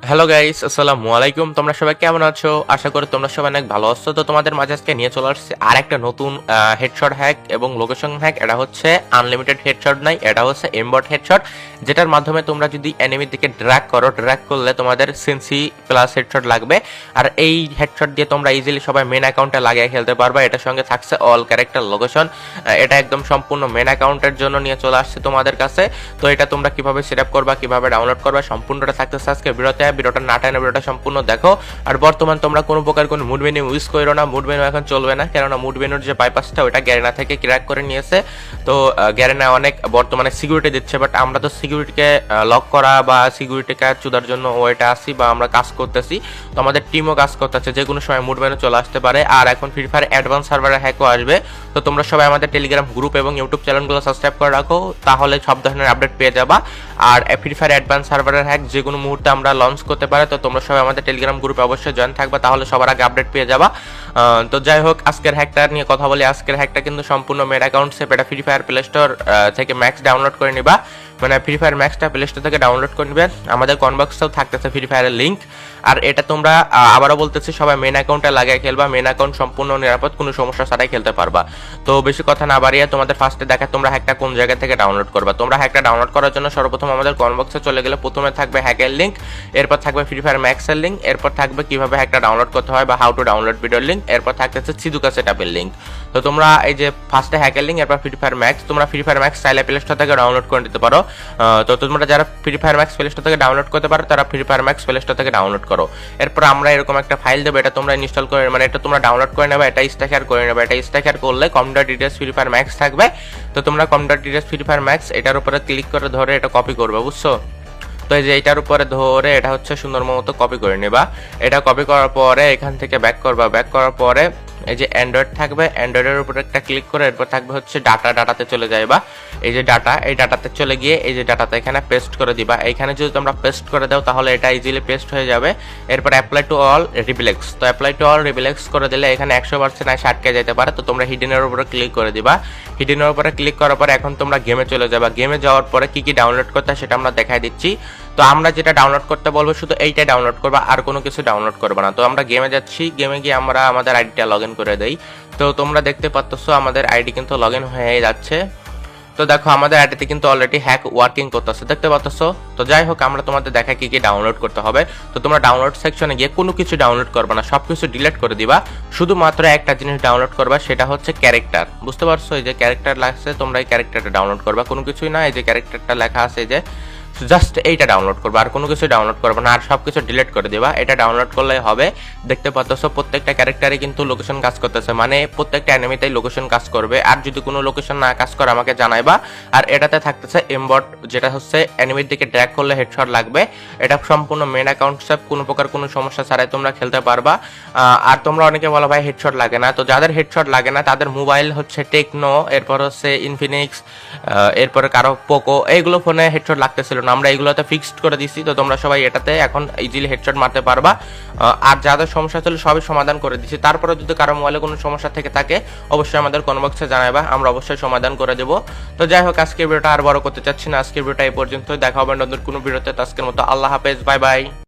Hello guys, আসসালামু আলাইকুম। তোমরা সবাই কেমন আছো? আশা করি তোমরা সবাই অনেক ভালো আছো। তো তোমাদের মাঝে আজকে নিয়ে চলে আসছে আর একটা নতুন হেডশট হ্যাক এবং লোকেশন হ্যাক। এটা হচ্ছে আনলিমিটেড হেডশট নাই, এটা হচ্ছে এমবট হেডশট, যেটার মাধ্যমে তোমরা যদি এনিমির দিকে ড্র্যাগ করো, ড্র্যাগ করলে তোমাদের সিনসি প্লাস হেডশট লাগবে। আর এই হেডশট দিয়ে তোমরা ইজিলি সবাই মেন অ্যাকাউন্টে লাগিয়ে খেলতে পারবে। এটার সঙ্গে থাকছে অল ক্যারেক্টার লোকেশন। এটা একদম সম্পূর্ণ মেন অ্যাকাউন্টের জন্য নিয়ে চলে আসছে তোমাদের কাছে। তো এটা তোমরা কিভাবে সেট আপ করবা, কিভাবে ডাউনলোড করবা, সম্পূর্ণটা থাকতেছে আজকে ভিডিওতে। ভিডিওটা না টাইনে ভিডিওটা সম্পূর্ণ দেখো। আর বর্তমান তোমরা কোনো প্রকার কোনো মুড মেনু ইউজ করো না, মুড মেনু এখন চলবে না, কেননা মুড মেনুর যে বাইপাসটা ওটা গ্যারেনা থেকে ক্র্যাক করে নিয়েছে। তো গ্যারেনা অনেক বর্তমানে সিকিউরিটি দিচ্ছে, বাট আমরা তো সিকিউরিটিকে লক করা বা সিকিউরিটিকে চুদার জন্য ওইটা আসি বা আমরা কাজ করতেছি। তো আমাদের টিমও কাজ করতেছে, যে কোনো সময় মুড মেনু চলে আসতে পারে। আর এখন ফ্রি ফায়ার অ্যাডভান্স সার্ভারে হ্যাকও আসবে। তো তোমরা সবাই আমাদের টেলিগ্রাম গ্রুপ এবং ইউটিউব চ্যানেলগুলো সাবস্ক্রাইব করে রাখো, তাহলে সব ধরনের আপডেট পেয়ে যাবা। আর ফ্রি ফায়ার অ্যাডভান্স সার্ভারের হ্যাক যে কোনো মুহূর্তে আমরা লঞ্চ করতে পারি। তো তোমরা সবাই আমাদের টেলিগ্রাম গ্রুপে অবশ্যই জয়েন থাকবে, তাহলে সবার আগে আপডেট পেয়ে যাবা। তো যাই হোক, আজকের হ্যাকটা নিয়ে কথা বলি। আজকের হ্যাকটা কিন্তু সম্পূর্ণ মেড অ্যাকাউন্ট সেভ। এটা ফ্রি ফায়ার প্লে স্টোর থেকে ম্যাক্স ডাউনলোড করে নিবা, মানে ফ্রি ফায়ার ম্যাক্সটা প্লে স্টোর থেকে ডাউনলোড করে নেবে। আমাদের কনবক্সেও থাকতেছে ফ্রি ফায়ারের লিঙ্ক। আর এটা তোমরা আবারও বলতেছি, সবাই মেন অ্যাকাউন্টে লাগিয়ে খেলবা। মেন অ্যাকাউন্ট সম্পূর্ণ নিরাপদ, কোনো সমস্যা ছাড়াই খেলতে পারবা। তো বেশি কথা না বাড়িয়ে তোমাদের ফার্স্টে দেখা তোমরা হ্যাকটা কোন জায়গা থেকে ডাউনলোড করবা। তোমরা হ্যাকটা ডাউনলোড করার জন্য সর্বপ্রথম আমাদের কনবক্সে চলে গেলে প্রথমে থাকবে হ্যাকের লিঙ্ক, এরপর থাকবে ফ্রি ফায়ার ম্যাক্সের লিঙ্ক, এরপর থাকবে কিভাবে হ্যাকটা ডাউনলোড করতে হয় বা হাউ টু ডাউনলোড ভিডিওর লিঙ্ক, এরপর থাকতেছে সিজুকা সেটআপের লিঙ্ক। তো তোমরা এই যে ফার্স্টে হ্যাকের লিঙ্ক, এরপর ফ্রি ফায়ার ম্যাক্স, তোমরা ফ্রি ফায়ার ম্যাক্স চাইলে প্লে স্টোর থেকে ডাউনলোড করে নিতে পারো। তো তোমরা যারা free fire max play store থেকে ডাউনলোড করতে পারো, তারা free fire max play store থেকে ডাউনলোড করো। এরপর আমরা এরকম একটা ফাইল দেবো, এটা তোমরা ইনস্টল করে, মানে এটা তোমরা ডাউনলোড করে নেবে, এটা স্ট্যাকার করে নেবে। এটা স্ট্যাকার করলে computer details free fire max থাকবে। তো তোমরা computer details free fire max এটার উপরে ক্লিক করে ধরে এটা কপি করবে, বুঝছো? তো এই যে এটার উপরে ধরে এটা হচ্ছে সুন্দর মতো কপি করে নেবা। এটা কপি করার পরে এখান থেকে ব্যাক করবা। ব্যাক করার পরে এই যে অ্যান্ড্রয়েড থাকবে, অ্যান্ড্রয়েডের উপরে একটা ক্লিক করে এরপর থাকবে হচ্ছে ডাটাতে চলে যাইবা। এই যে ডাটা, এই ডাটাতে চলে গিয়ে এই যে ডাটাতে এখানে পেস্ট করে দিবা। এইখানে যদি তোমরা পেস্ট করে দাও তাহলে এটা ইজিলি পেস্ট হয়ে যাবে। এরপর অ্যাপ্লাই টু অল রিফ্লেক্স, তো অ্যাপ্লাই টু অল রিফ্লেক্স করে দিলে এখানে 100% আটকে যেতে পারে। তো তোমরা হিডেনের উপরে ক্লিক করে দিবা। হিডেনের উপরে ক্লিক করার পরে এখন তোমরা গেমে চলে যাবা। গেমে যাওয়ার পরে কি কি ডাউনলোড করতে হয় সেটা আমরা দেখাই দিচ্ছি। তো আমরা যেটা ডাউনলোড করতে বলবো শুধু এইটাই ডাউনলোড করবা, আর কোনো কিছু ডাউনলোড করবে না। তো আমরা গেমে যাচ্ছি, গেমে গিয়ে আমরা আমাদের আইডিটা লগ ইন করে দেই। তো তোমরা দেখতে পাচ্ছো আমাদের আইডি কিন্তু লগ ইন হয়ে যাচ্ছে। তো দেখো আমাদের আইডিতে কিন্তু অলরেডি হ্যাক ওয়ার্কিং করতেছে, দেখতে পাচ্ছো। তো যাই হোক, আমরা তোমাদের দেখাই কি কি ডাউনলোড করতে হবে। তো তোমরা ডাউনলোড সেকশনে গিয়ে কোনো কিছু ডাউনলোড করবে না, সবকিছু ডিলিট করে দিবা। শুধুমাত্র একটা জিনিস ডাউনলোড করবা, সেটা হচ্ছে ক্যারেক্টার, বুঝতে পারছো? এই যে ক্যারেক্টার লাগছে, তোমরা এই ক্যারেক্টারটা ডাউনলোড করবা, কোনো কিছুই না। এই যে ক্যারেক্টারটা লেখা আছে, এই যে জাস্ট এইটা ডাউনলোড করবা, আর কোনো কিছু ডাউনলোড করবে না, আর সবকিছু ডিলিট করে দিবা। এটা ডাউনলোড করলে হবে। দেখতে পাচ্ছ প্রত্যেকটা ক্যারেক্টারে কিন্তু লোকেশন কাজ করতেছে, মানে প্রত্যেকটা এনিমিতেই লোকেশন কাজ করবে। আর যদি কোনো লোকেশন না কাজ করে আমাকে জানাইবা। আর এটাতে থাকতেছে এমবট, যেটা হচ্ছে এনিমির দিকে ড্র্যাগ করলে হেডশট লাগবে। এটা সম্পূর্ণ মেন অ্যাকাউন্ট সেভ, কোনো প্রকার কোনো সমস্যা ছাড়াই তোমরা খেলতে পারবা। আর তোমরা অনেকে বলো ভাই হেডশট লাগে না, তো যাদের হেডশট লাগে না তাদের মোবাইল হচ্ছে টেকনো, এরপর হচ্ছে ইনফিনিক্স, এরপরে কারো পোকো, এইগুলো ফোনে হেডশট লাগতেছিল না, আমরা এগুলোতে ফিক্সড করে দিচ্ছি। তো তোমরা সবাই এটাতে এখন ইজিলি হেডশট মারতে পারবা। আর যাদের সমস্যা ছিল সবই সমাধান করে দিচ্ছি। তারপরে যদি কারো মোবাইলে কোনো সমস্যা থেকে থাকে অবশ্যই আমাদের কনবক্সে জানাবা, আমরা অবশ্যই সমাধান করে দেবো। তো যাই হোক, আজকের ভিডিওটা আর বড় করতে চাচ্ছি না, আজকের ভিডিওটা এই পর্যন্ত। দেখা হবে নতুন কোনো ভিডিওতে। আজকের মতো আল্লাহ হাফেজ, বাই বাই।